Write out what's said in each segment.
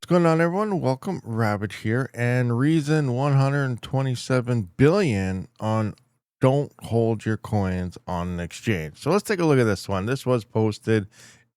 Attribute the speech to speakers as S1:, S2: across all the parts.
S1: Going on, everyone? Welcome, Rabid here, and reason 127 billion on don't hold your coins on an exchange. So let's take a look at this one. This was posted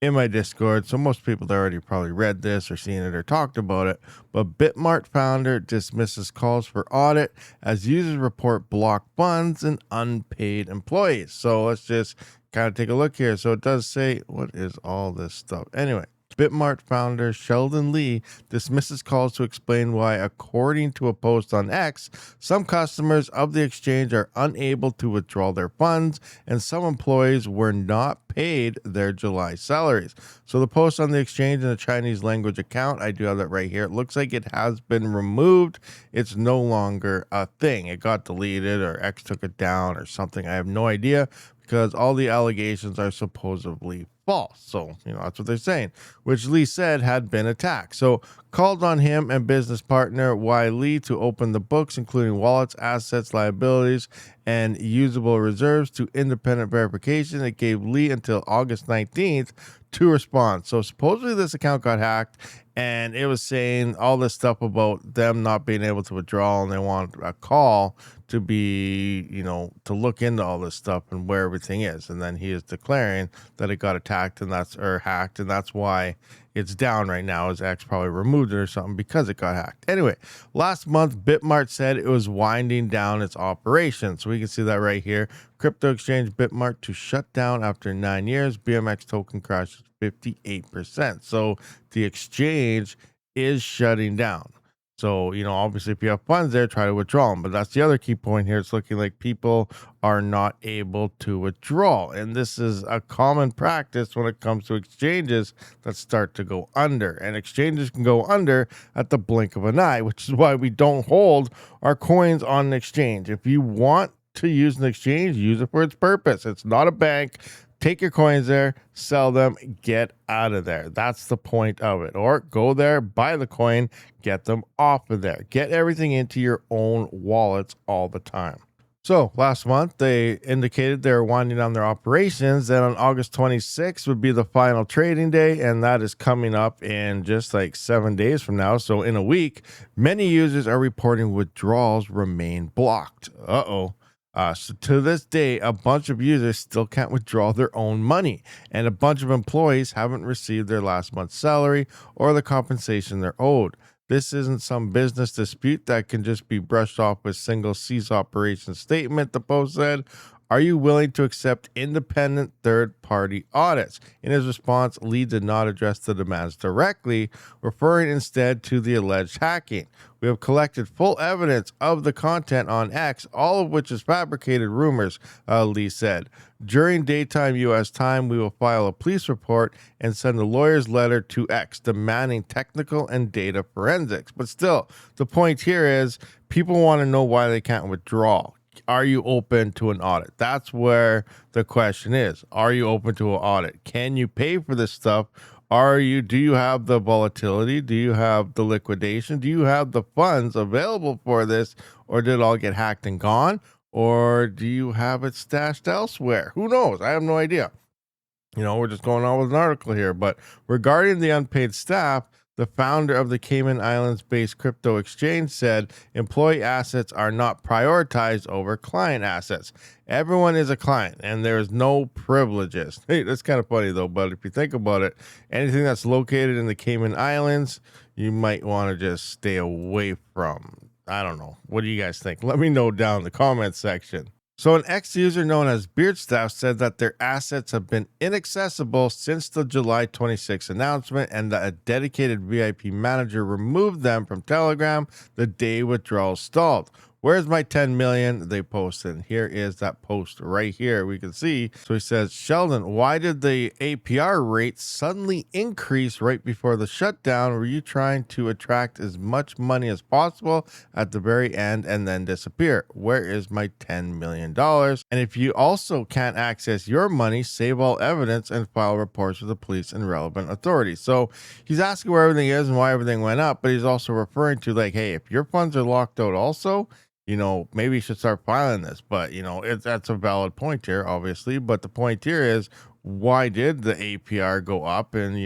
S1: in my Discord, so most people have already probably read this or seen it or talked about it. But BitMart founder dismisses calls for audit as users report blocked funds and unpaid employees. So let's just kind of take a look here. So it does say, what is all this stuff? Anyway. BitMart founder Sheldon Lee dismisses calls to explain why, according to a post on X, some customers of the exchange are unable to withdraw their funds and some employees were not paid their July salaries. So the post on the exchange in a Chinese language account, I do have that right here. It looks like it has been removed. It's no longer a thing. It got deleted or X took it down or something. I have no idea because all the allegations are supposedly false. So, that's what they're saying, which Lee said had been attacked. So called on him and business partner Y Lee to open the books, including wallets, assets, liabilities, and usable reserves to independent verification. It gave Lee until August 19th to respond. So supposedly this account got hacked and it was saying all this stuff about them not being able to withdraw, and they want a call to be, to look into all this stuff and where everything is. And then he is declaring that it got attacked and hacked, and that's why it's down right now. His ex probably removed it or something because it got hacked. Anyway, last month, BitMart said it was winding down its operations. So we can see that right here. Crypto exchange BitMart to shut down after 9 years. BMX token crashes 58%. So the exchange is shutting down. So, obviously, if you have funds there, try to withdraw them. But that's the other key point here. It's looking like people are not able to withdraw. And this is a common practice when it comes to exchanges that start to go under. And exchanges can go under at the blink of an eye, which is why we don't hold our coins on an exchange. If you want to use an exchange, use it for its purpose. It's not a bank. Take your coins there, sell them, get out of there. That's the point of it. Or go there, buy the coin, get them off of there. Get everything into your own wallets all the time. So last month, they indicated they're winding down their operations. Then on August 26th would be the final trading day, and that is coming up in just like 7 days from now. So in a week, many users are reporting withdrawals remain blocked. So to this day, a bunch of users still can't withdraw their own money, and a bunch of employees haven't received their last month's salary or the compensation they're owed. This isn't some business dispute that can just be brushed off with single cease operation statement, the post said. Are you willing to accept independent third-party audits? In his response, Lee did not address the demands directly, referring instead to the alleged hacking. We have collected full evidence of the content on X, all of which is fabricated rumors, Lee said. During daytime U.S. time, we will file a police report and send a lawyer's letter to X demanding technical and data forensics. But still, the point here is people want to know why they can't withdraw. Are you open to an audit? That's where the question is. Are you open to an audit? Can you pay for this stuff? Do you have the volatility? Do you have the liquidation? Do you have the funds available for this? Or did it all get hacked and gone? Or do you have it stashed elsewhere? Who knows? I have no idea. We're just going on with an article here. But regarding the unpaid staff, the founder of the Cayman Islands-based crypto exchange said employee assets are not prioritized over client assets. Everyone is a client, and there is no privileges. Hey, that's kind of funny, though, but if you think about it, anything that's located in the Cayman Islands, you might want to just stay away from. I don't know. What do you guys think? Let me know down in the comments section. So an ex-user known as Beardstaff said that their assets have been inaccessible since the July 26th announcement, and that a dedicated VIP manager removed them from Telegram the day withdrawals stalled. Where's my 10 million? They posted. Here is that post right here. We can see. So he says, Sheldon, why did the APR rate suddenly increase right before the shutdown? Were you trying to attract as much money as possible at the very end and then disappear? Where is my $10 million? And if you also can't access your money, save all evidence and file reports with the police and relevant authorities. So he's asking where everything is and why everything went up, but he's also referring to like, hey, if your funds are locked out also, maybe you should start filing this. But, that's a valid point here, obviously. But the point here is, why did the APR go up? And,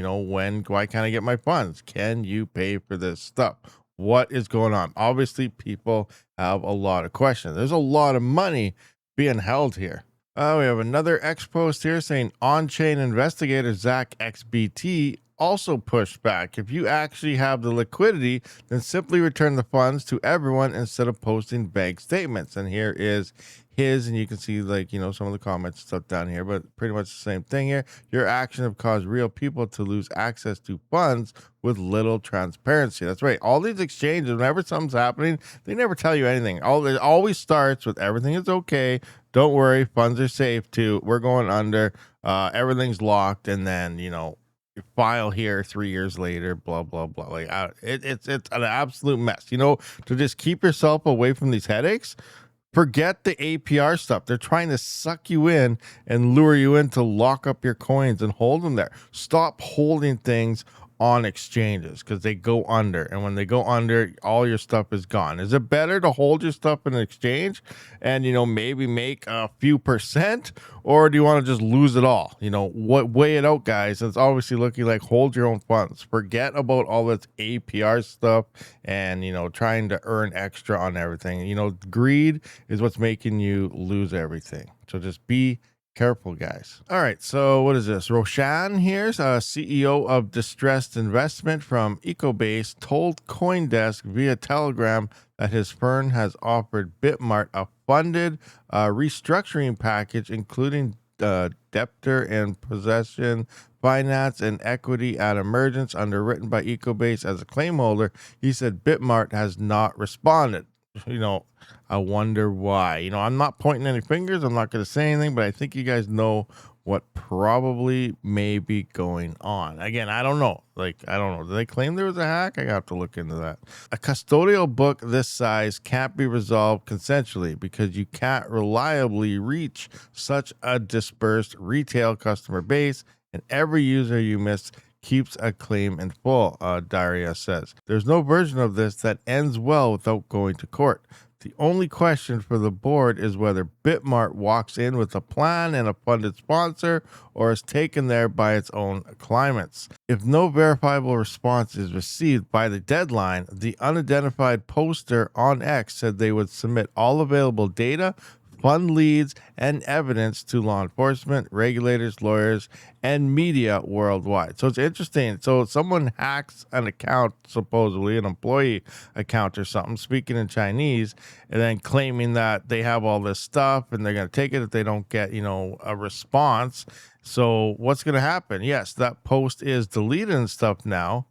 S1: why can't I get my funds? Can you pay for this stuff? What is going on? Obviously, people have a lot of questions. There's a lot of money being held here. We have another X post here saying on-chain investigator ZachXBT also pushed back. If you actually have the liquidity, then simply return the funds to everyone instead of posting bank statements. And here is his, and you can see some of the comments and stuff down here, but pretty much the same thing here. Your action have caused real people to lose access to funds with little transparency. That's right. All these exchanges, whenever something's happening, they never tell you anything. It always starts with everything is okay. Don't worry, funds are safe too. We're going under. Everything's locked, and then you file here 3 years later. Blah blah blah. It's an absolute mess. To just keep yourself away from these headaches. Forget the APR stuff. They're trying to suck you in and lure you in to lock up your coins and hold them there. Stop holding things on exchanges because they go under. And when they go under, all your stuff is gone. Is it better to hold your stuff in an exchange and, maybe make a few percent? Or do you want to just lose it all? Weigh it out, guys. It's obviously looking like hold your own funds. Forget about all this APR stuff and, trying to earn extra on everything. Greed is what's making you lose everything. So just be careful, guys. All right, so what is this? Roshan here, CEO of Distressed Investment from Ecobase, told CoinDesk via Telegram that his firm has offered BitMart a funded restructuring package, including debtor and possession finance and equity at emergence, underwritten by Ecobase as a claim holder. He said BitMart has not responded. I wonder why. I'm not pointing any fingers. I'm not going to say anything, but I think you guys know what probably may be going on. Again, I don't know. I don't know. Did they claim there was a hack? I have to look into that. A custodial book this size can't be resolved consensually because you can't reliably reach such a dispersed retail customer base, and every user you miss keeps a claim in full, Daria says. There's no version of this that ends well without going to court. The only question for the board is whether BitMart walks in with a plan and a funded sponsor or is taken there by its own claimants. If no verifiable response is received by the deadline, the unidentified poster on X said they would submit all available data, fund leads, and evidence to law enforcement, regulators, lawyers, and media worldwide. So it's interesting. So someone hacks an account, supposedly an employee account or something, speaking in Chinese, and then claiming that they have all this stuff and they're going to take it if they don't get, a response. So what's going to happen? Yes, that post is deleted and stuff now.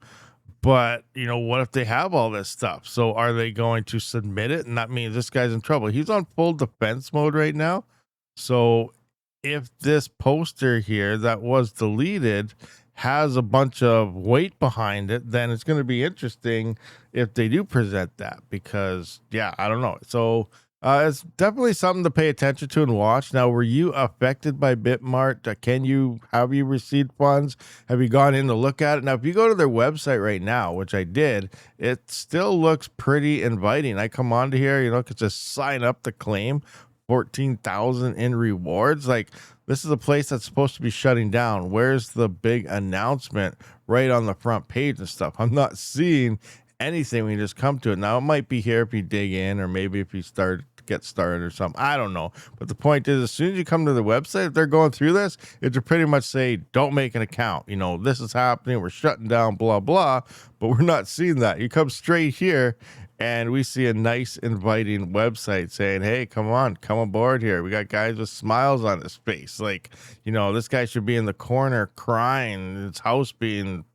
S1: But, what if they have all this stuff? So are they going to submit it? And that means this guy's in trouble. He's on full defense mode right now. So if this poster here that was deleted has a bunch of weight behind it, then it's going to be interesting if they do present that because, I don't know. So it's definitely something to pay attention to and watch. Now, were you affected by BitMart? Have you received funds? Have you gone in to look at it? Now, if you go to their website right now, which I did, it still looks pretty inviting. I come on to here, could just sign up to claim 14,000 in rewards. This is a place that's supposed to be shutting down. Where's the big announcement right on the front page and stuff? I'm not seeing anything when you just come to it. Now, it might be here if you dig in, or maybe if you get started or something. I don't know. But the point is, as soon as you come to the website, if they're going through this, it's to pretty much say, don't make an account. This is happening. We're shutting down, blah, blah. But we're not seeing that. You come straight here and we see a nice inviting website saying, hey, come on, come aboard here. We got guys with smiles on his face. This guy should be in the corner crying, his house being,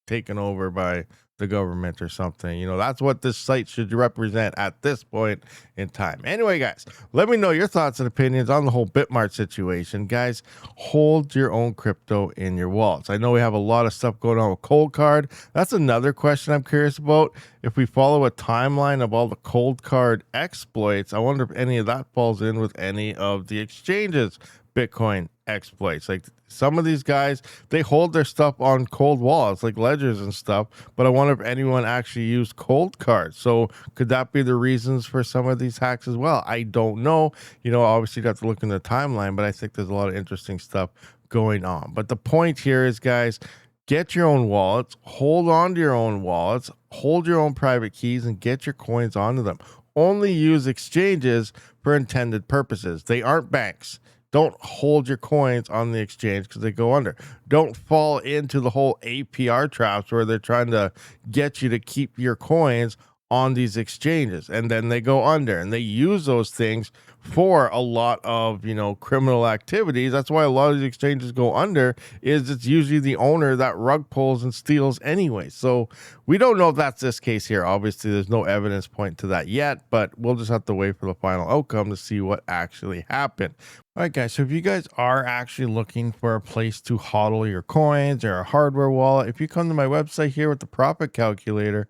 S1: taken over by the government or something. That's what this site should represent at this point in time. Anyway, guys, let me know your thoughts and opinions on the whole BitMart situation. Guys, hold your own crypto in your wallets. I know we have a lot of stuff going on with Cold Card. That's another question I'm curious about. If we follow a timeline of all the Cold Card exploits, I wonder if any of that falls in with any of the exchanges. Bitcoin exploits. Like some of these guys, they hold their stuff on cold wallets, like ledgers and stuff. But I wonder if anyone actually used cold cards. So could that be the reasons for some of these hacks as well? I don't know. Obviously you have to look in the timeline, but I think there's a lot of interesting stuff going on. But the point here is, guys, get your own wallets, hold on to your own wallets, hold your own private keys, and get your coins onto them. Only use exchanges for intended purposes. They aren't banks. Don't hold your coins on the exchange because they go under. Don't fall into the whole APR traps where they're trying to get you to keep your coins on these exchanges and then they go under, and they use those things for a lot of criminal activities. That's why a lot of these exchanges go under, is it's usually the owner that rug pulls and steals anyway. So we don't know if that's this case here. Obviously there's no evidence point to that yet, but we'll just have to wait for the final outcome to see what actually happened. All right, guys, so if you guys are actually looking for a place to hodl your coins or a hardware wallet, if you come to my website here with the profit calculator,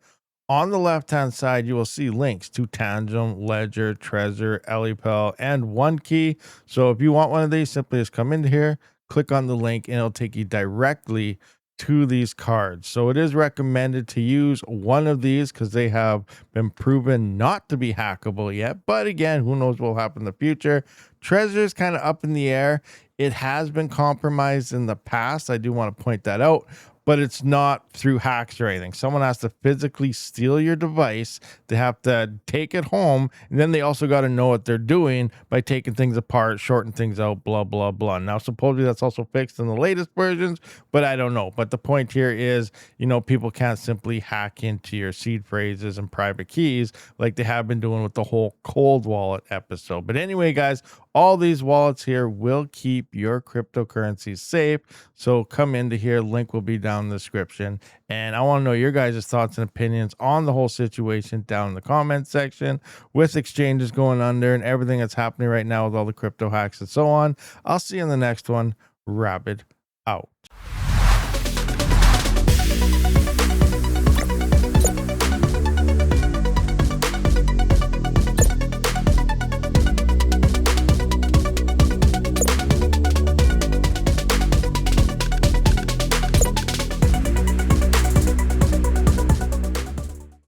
S1: on the left-hand side, you will see links to Tangem, Ledger, Trezor, Elipel, and OneKey. So if you want one of these, simply just come into here, click on the link, and it'll take you directly to these cards. So it is recommended to use one of these because they have been proven not to be hackable yet. But again, who knows what will happen in the future. Trezor is kind of up in the air. It has been compromised in the past. I do want to point that out. But it's not through hacks or anything. Someone has to physically steal your device. They have to take it home. And then they also got to know what they're doing by taking things apart, shorting things out, blah, blah, blah. Now, supposedly that's also fixed in the latest versions, but I don't know. But the point here is, people can't simply hack into your seed phrases and private keys like they have been doing with the whole cold wallet episode. But anyway, guys, all these wallets here will keep your cryptocurrencies safe. So come into here. Link will be down in the description. And I want to know your guys' thoughts and opinions on the whole situation down in the comment section with exchanges going under and everything that's happening right now with all the crypto hacks and so on. I'll see you in the next one. Rabid out.